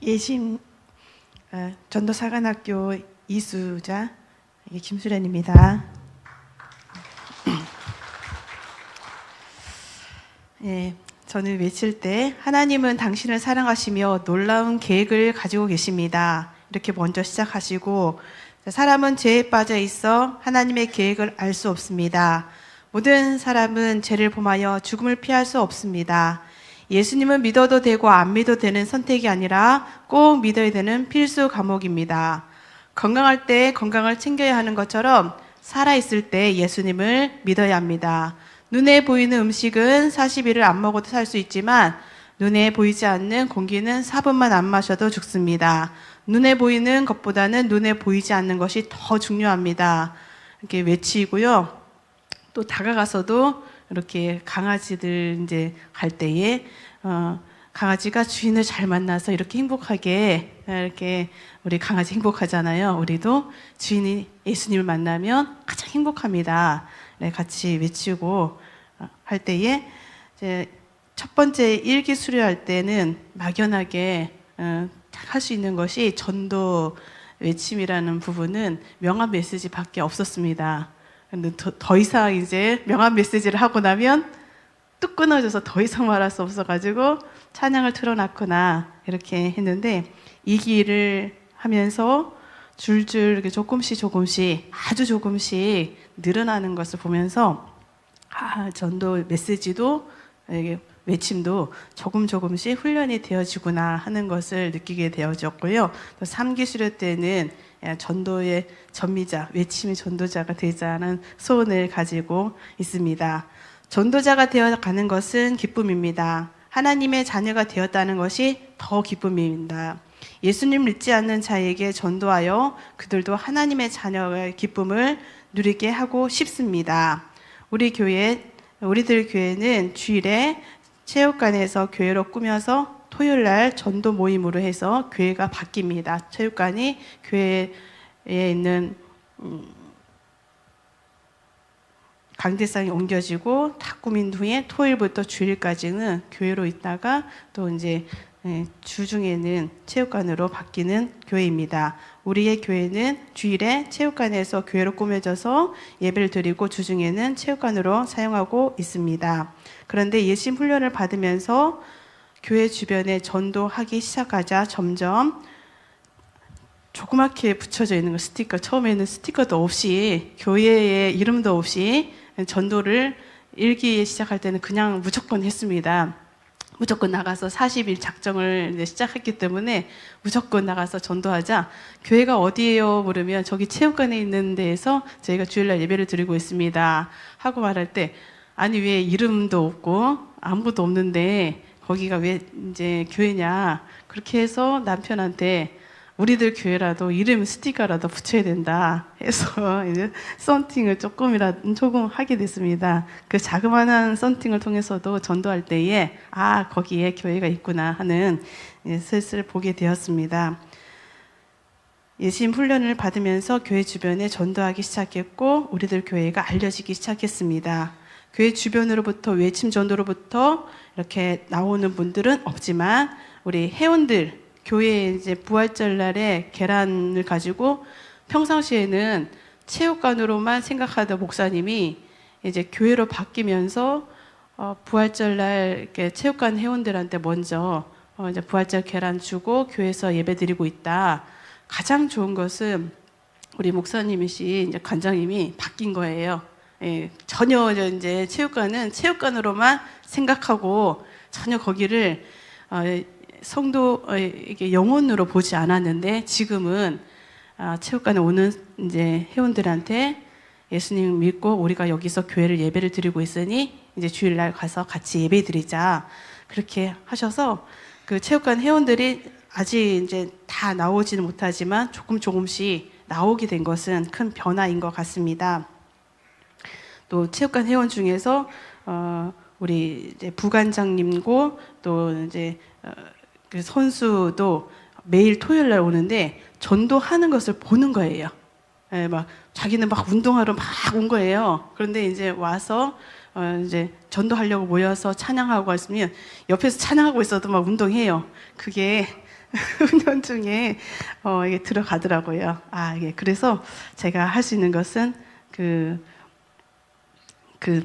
예심 전도사관학교 이수자 김수련입니다. 예, 저는 외칠 때 하나님은 당신을 사랑하시며 놀라운 계획을 가지고 계십니다. 이렇게 먼저 시작하시고, 사람은 죄에 빠져 있어 하나님의 계획을 알 수 없습니다. 모든 사람은 죄를 범하여 죽음을 피할 수 없습니다. 예수님은 믿어도 되고 안 믿어도 되는 선택이 아니라 꼭 믿어야 되는 필수 과목입니다. 건강할 때 건강을 챙겨야 하는 것처럼 살아있을 때 예수님을 믿어야 합니다. 눈에 보이는 음식은 40일을 안 먹어도 살 수 있지만 눈에 보이지 않는 공기는 4분만 안 마셔도 죽습니다. 눈에 보이는 것보다는 눈에 보이지 않는 것이 더 중요합니다. 이렇게 외치고요. 또 다가가서도 이렇게 강아지들 이제 갈 때에 강아지가 주인을 잘 만나서 이렇게 행복하게, 이렇게 우리 강아지 행복하잖아요. 우리도 주인이 예수님을 만나면 가장 행복합니다. 네, 같이 외치고 할 때에 이제 첫 번째 일기 수료할 때는 막연하게 할 수 있는 것이 전도 외침이라는 부분은 명함 메시지밖에 없었습니다. 근데 더 이상 이제 명함 메시지를 하고 나면 뚝 끊어져서 더 이상 말할 수 없어가지고 찬양을 틀어놨거나 이렇게 했는데, 이 길을 하면서 줄줄 이렇게 조금씩 아주 조금씩 늘어나는 것을 보면서 전도 메시지도 외침도 조금씩 훈련이 되어지구나 하는 것을 느끼게 되어졌고요. 또 3기 수료 때는 전도의 전미자, 외침의 전도자가 되자는 소원을 가지고 있습니다. 전도자가 되어가는 것은 기쁨입니다. 하나님의 자녀가 되었다는 것이 더 기쁨입니다. 예수님 믿지 않는 자에게 전도하여 그들도 하나님의 자녀의 기쁨을 누리게 하고 싶습니다. 우리들 교회는 주일에 체육관에서 교회로 꾸며서 토요일날 전도 모임으로 해서 교회가 바뀝니다. 체육관이 교회에 있는 강대상이 옮겨지고 다 꾸민 후에 토요일부터 주일까지는 교회로 있다가 또 이제 주중에는 체육관으로 바뀌는 교회입니다. 우리의 교회는 주일에 체육관에서 교회로 꾸며져서 예배를 드리고 주중에는 체육관으로 사용하고 있습니다. 그런데 예심 훈련을 받으면서 교회 주변에 전도하기 시작하자 점점 조그맣게 붙여져 있는 거, 스티커, 처음에는 스티커도 없이 교회의 이름도 없이 전도를 일기 시작할 때는 그냥 무조건 했습니다. 무조건 나가서 40일 작정을 이제 시작했기 때문에 무조건 나가서 전도하자. 교회가 어디예요? 물으면 저기 체육관에 있는 데에서 저희가 주일날 예배를 드리고 있습니다 하고 말할 때, 아니 왜 이름도 없고 아무것도 없는데 거기가 왜 이제 교회냐, 그렇게 해서 남편한테 우리들 교회라도 이름 스티커라도 붙여야 된다 해서 이제 썬팅을 조금 하게 됐습니다. 그 자그마한 썬팅을 통해서도 전도할 때에 거기에 교회가 있구나 하는 슬슬 보게 되었습니다. 예심 훈련을 받으면서 교회 주변에 전도하기 시작했고 우리들 교회가 알려지기 시작했습니다. 교회 주변으로부터 외침 전도로부터 이렇게 나오는 분들은 없지만 우리 회원들, 교회에 이제 부활절 날에 계란을 가지고 평상시에는 체육관으로만 생각하던 목사님이 이제 교회로 바뀌면서 부활절 날 이렇게 체육관 회원들한테 먼저 이제 부활절 계란 주고 교회에서 예배드리고 있다. 가장 좋은 것은 우리 목사님이신 이제 관장님이 바뀐 거예요. 전혀 이제 체육관은 체육관으로만 생각하고 전혀 거기를 성도에게 영혼으로 보지 않았는데, 지금은 체육관에 오는 이제 회원들한테 예수님 믿고 우리가 여기서 교회를 예배를 드리고 있으니 이제 주일날 가서 같이 예배 드리자, 그렇게 하셔서 그 체육관 회원들이 아직 이제 다 나오지는 못하지만 조금씩 나오게 된 것은 큰 변화인 것 같습니다. 또 체육관 회원 중에서 우리 이제 부관장님고 또 이제 그 선수도 매일 토요일 날 오는데 전도하는 것을 보는 거예요. 막 자기는 막 운동하러 막 온 거예요. 그런데 이제 와서 이제 전도하려고 모여서 찬양하고 있으면 옆에서 찬양하고 있어도 막 운동해요. 그게 훈련 중에 이게 들어가더라고요. 이게 그래서 제가 할 수 있는 것은 그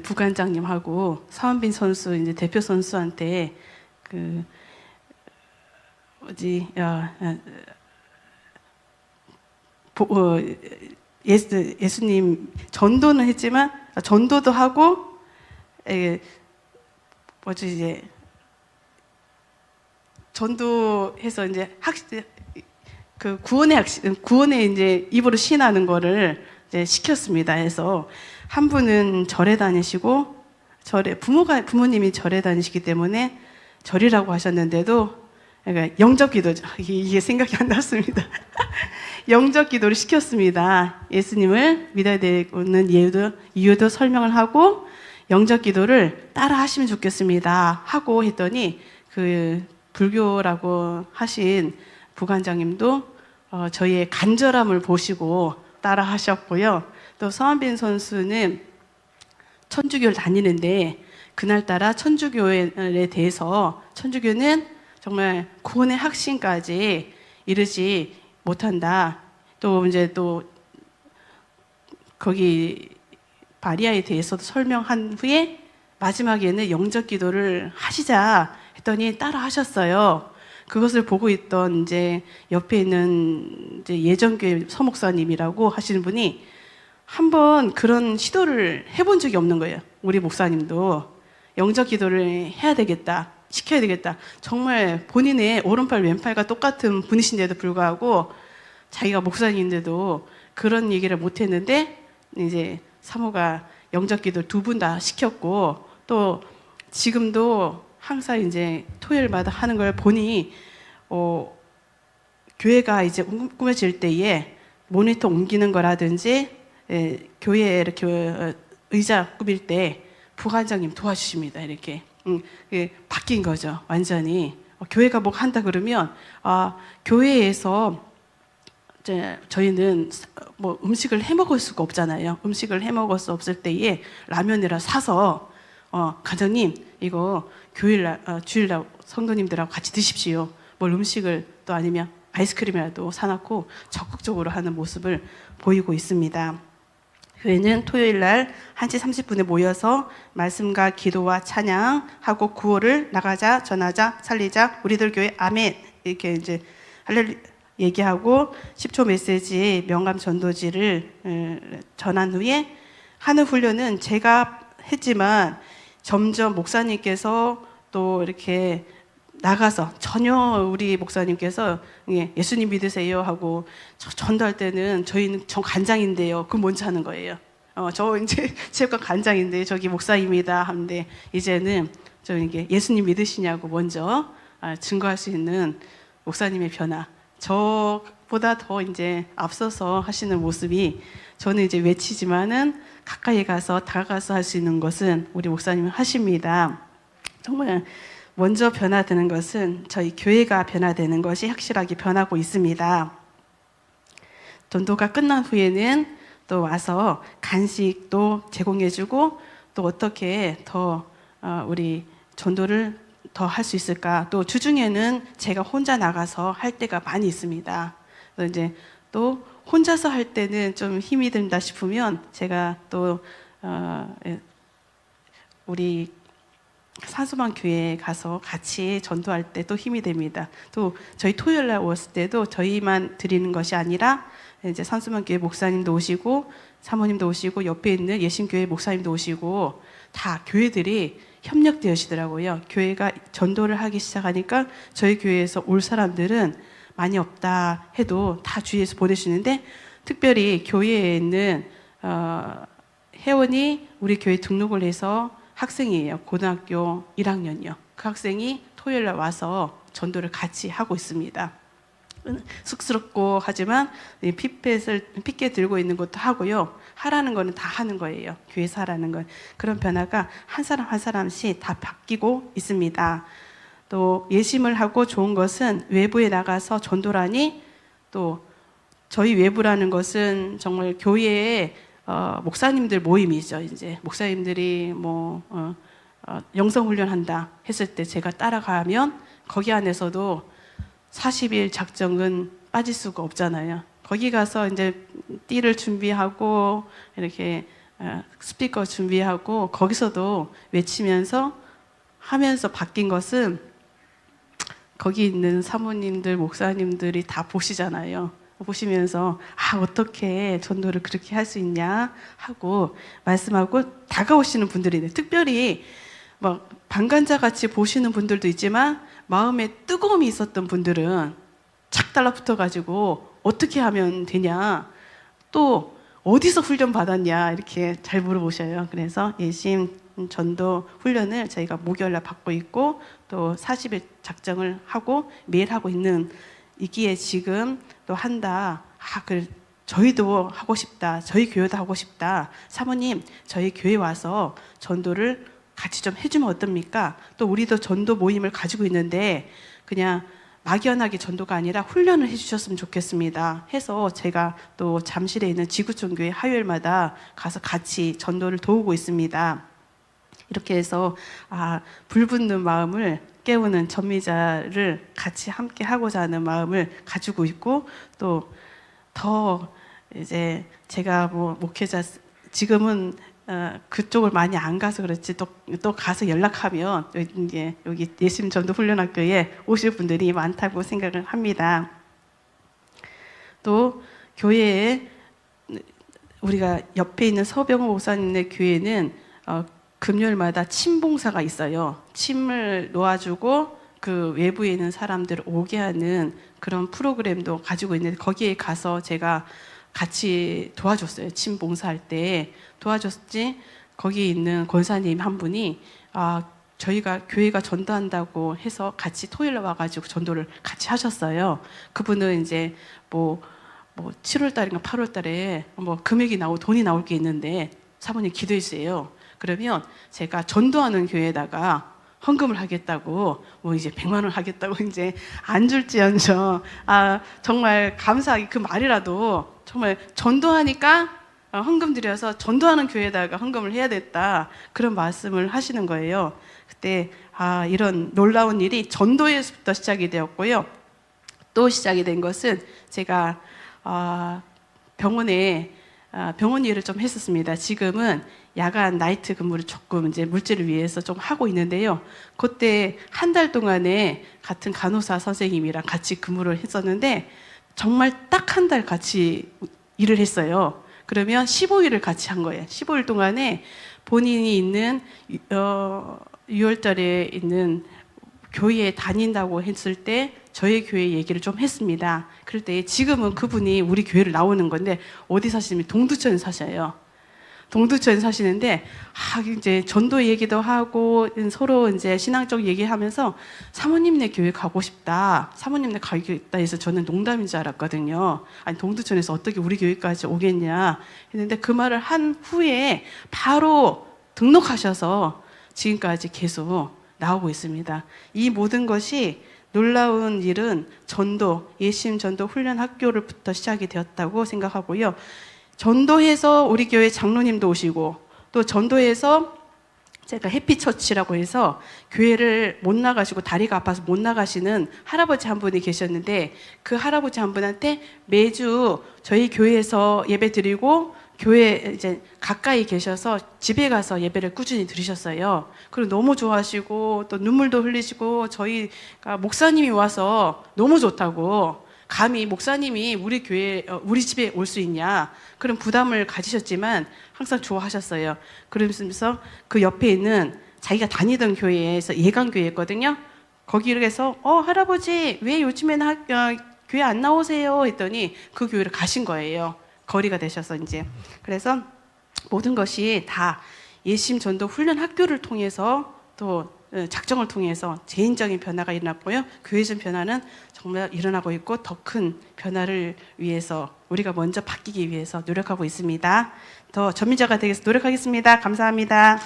부관장님하고 서한빈 선수 이제 대표 선수한테 예수님 전도는 했지만 전도도 하고 이제 전도해서 이제 구원의 이제 입으로 시인하는 거를 이제 시켰습니다. 해서 한 분은 절에 다니시고 부모님이 절에 다니시기 때문에 절이라고 하셨는데도 그러니까 영접 기도죠. 이게 생각이 안 났습니다. 영접 기도를 시켰습니다. 예수님을 믿어야 되는 이유도 설명을 하고 영접 기도를 따라 하시면 좋겠습니다. 하고 했더니 불교라고 하신 부관장님도 저희의 간절함을 보시고 따라 하셨고요. 또 서한빈 선수는 천주교를 다니는데 그날따라 천주교에 대해서 천주교는 정말 구원의 확신까지 이르지 못한다. 또 거기 바리아에 대해서도 설명한 후에 마지막에는 영접 기도를 하시자 했더니 따라 하셨어요. 그것을 보고 있던 이제 옆에 있는 이제 예전교회 서목사님이라고 하시는 분이 한번 그런 시도를 해본 적이 없는 거예요. 우리 목사님도 영접 기도를 해야 되겠다, 시켜야 되겠다. 정말 본인의 오른팔 왼팔과 똑같은 분이신데도 불구하고 자기가 목사님인데도 그런 얘기를 못 했는데 이제 사모가 영접 기도 두 분 다 시켰고 또 지금도 항상 이제 토요일마다 하는 걸 보니 교회가 이제 꾸며질 때에 모니터 옮기는 거라든지 교회에 이렇게 의자 꾸밀 때 부관장님 도와주십니다. 이렇게 바뀐 거죠. 완전히 교회가 뭐 한다 그러면 교회에서 이제 저희는 뭐 음식을 해 먹을 수가 없잖아요. 음식을 해 먹을 수 없을 때에 라면이라 사서 관장님 이거 주일날 성도님들하고 같이 드십시오. 뭘 음식을 또 아니면 아이스크림이라도 사놓고 적극적으로 하는 모습을 보이고 있습니다. 교회는 토요일날 1시 30분에 모여서 말씀과 기도와 찬양하고 구호를 나가자, 전하자, 살리자, 우리들 교회 아멘 이렇게 이제 할렐루야 얘기하고 10초 메시지 명감 전도지를 전한 후에 하는 훈련은 제가 했지만 점점 목사님께서 또 이렇게 나가서 전혀 우리 목사님께서 예수님 믿으세요 하고 전도할 때는 저희는 저 간장인데요. 그건 뭔지 하는 거예요. 저 이제 체육관 간장인데 저기 목사입니다 하는데 이제는 저 이게 예수님 믿으시냐고 먼저 증거할 수 있는 목사님의 변화. 저보다 더 이제 앞서서 하시는 모습이 저는 이제 외치지만은 가까이 가서 다가가서 할 수 있는 것은 우리 목사님은 하십니다. 정말 먼저 변화되는 것은 저희 교회가 변화되는 것이 확실하게 변하고 있습니다. 전도가 끝난 후에는 또 와서 간식도 제공해주고 또 어떻게 더 우리 전도를 더 할 수 있을까? 또 주중에는 제가 혼자 나가서 할 때가 많이 있습니다. 또 이제 또 혼자서 할 때는 좀 힘이 든다 싶으면 제가 또 우리 산소만 교회에 가서 같이 전도할 때 또 힘이 됩니다. 또 저희 토요일 날 왔을 때도 저희만 드리는 것이 아니라 이제 산소만 교회 목사님도 오시고 사모님도 오시고 옆에 있는 예신교회 목사님도 오시고 다 교회들이 협력되시더라고요. 교회가 전도를 하기 시작하니까 저희 교회에서 올 사람들은 많이 없다 해도 다 주위에서 보내주는데 특별히 교회에 있는 회원이 우리 교회 등록을 해서 학생이에요. 고등학교 1학년이요. 그 학생이 토요일 날 와서 전도를 같이 하고 있습니다. 쑥스럽고 하지만 핏게 들고 있는 것도 하고요. 하라는 거는 다 하는 거예요. 교회에서 하라는 건. 그런 변화가 한 사람 한 사람씩 다 바뀌고 있습니다. 또 예심을 하고 좋은 것은 외부에 나가서 전도라니 또 저희 외부라는 것은 정말 교회에 목사님들 모임이죠. 이제 목사님들이 영성 훈련한다 했을 때 제가 따라가면 거기 안에서도 40일 작정은 빠질 수가 없잖아요. 거기 가서 이제 띠를 준비하고 이렇게 스피커 준비하고 거기서도 외치면서 하면서 바뀐 것은 거기 있는 사모님들, 목사님들이 다 보시잖아요. 보시면서 어떻게 전도를 그렇게 할 수 있냐 하고 말씀하고 다가오시는 분들이 있는데, 특별히 막 방관자 같이 보시는 분들도 있지만 마음에 뜨거움이 있었던 분들은 착 달라붙어 가지고 어떻게 하면 되냐, 또 어디서 훈련 받았냐 이렇게 잘 물어보셔요. 그래서 예심 전도 훈련을 저희가 목요일날 받고 있고 또 40일 작정을 하고 매일 하고 있는 이기에 지금 또 한다. 저희도 하고 싶다. 저희 교회도 하고 싶다. 사모님, 저희 교회 와서 전도를 같이 좀 해주면 어떻습니까? 또 우리도 전도 모임을 가지고 있는데 그냥 막연하게 전도가 아니라 훈련을 해주셨으면 좋겠습니다. 해서 제가 또 잠실에 있는 지구촌교회 화요일마다 가서 같이 전도를 도우고 있습니다. 이렇게 해서 불붙는 마음을 깨우는 전미자를 같이 함께 하고자 하는 마음을 가지고 있고, 또 더 이제 제가 목회자 지금은 그쪽을 많이 안 가서 그렇지 또 가서 연락하면 여기 예심 전도 훈련학교에 오실 분들이 많다고 생각을 합니다. 또 교회에 우리가 옆에 있는 서병호 목사님의 교회는 금요일마다 침봉사가 있어요. 침을 놓아주고 그 외부에 있는 사람들을 오게 하는 그런 프로그램도 가지고 있는데, 거기에 가서 제가 같이 도와줬어요. 침 봉사할 때 도와줬지. 거기 있는 권사님 한 분이 저희가 교회가 전도한다고 해서 같이 토요일에 와가지고 전도를 같이 하셨어요. 그분은 이제 7월 달인가 8월 달에 금액이 돈이 나올 게 있는데 사모님 기도해 주세요. 그러면 제가 전도하는 교회에다가 헌금을 하겠다고 이제 100만 원 하겠다고 이제 안 줄지언정 정말 감사하게 그 말이라도 정말 전도하니까 헌금 드려서 전도하는 교회에다가 헌금을 해야 됐다, 그런 말씀을 하시는 거예요. 그때 이런 놀라운 일이 전도에서부터 시작이 되었고요. 또 시작이 된 것은 제가 병원 일을 좀 했었습니다. 지금은 야간 나이트 근무를 조금 이제 물질을 위해서 좀 하고 있는데요. 그때 한 달 동안에 같은 간호사 선생님이랑 같이 근무를 했었는데 정말 딱 한 달 같이 일을 했어요. 그러면 15일을 같이 한 거예요. 15일 동안에 본인이 있는 6월달에 있는 교회에 다닌다고 했을 때 저희 교회 얘기를 좀 했습니다. 그럴 때 지금은 그분이 우리 교회를 나오는 건데 어디 사시냐면 동두천 사셔요. 동두천 사시는데 이제 전도 얘기도 하고 서로 이제 신앙적 얘기하면서 사모님네 교회 가고 싶다. 사모님네 가겠다 해서 저는 농담인 줄 알았거든요. 아니 동두천에서 어떻게 우리 교회까지 오겠냐 했는데 그 말을 한 후에 바로 등록하셔서 지금까지 계속 나오고 있습니다. 이 모든 것이 놀라운 일은 예심 전도 훈련 학교로부터 시작이 되었다고 생각하고요. 전도해서 우리 교회 장로님도 오시고, 또 전도해서 제가 해피처치라고 해서 교회를 못 나가시고 다리가 아파서 못 나가시는 할아버지 한 분이 계셨는데, 그 할아버지 한 분한테 매주 저희 교회에서 예배 드리고 교회 이제 가까이 계셔서 집에 가서 예배를 꾸준히 드리셨어요. 그리고 너무 좋아하시고 또 눈물도 흘리시고, 저희가 목사님이 와서 너무 좋다고, 감히 목사님이 우리 집에 올 수 있냐, 그런 부담을 가지셨지만 항상 좋아하셨어요. 그러면서 그 옆에 있는 자기가 다니던 교회에서 예강교회였거든요. 거기에서 할아버지 왜 요즘에는 교회 안 나오세요 했더니 그 교회를 가신 거예요. 거리가 되셔서 이제. 그래서 모든 것이 다 예심 전도 훈련 학교를 통해서 또 작정을 통해서 개인적인 변화가 일어났고요. 교회적 변화는 정말 일어나고 있고 더 큰 변화를 위해서 우리가 먼저 바뀌기 위해서 노력하고 있습니다. 더 전민자가 되기 위해서 노력하겠습니다. 감사합니다.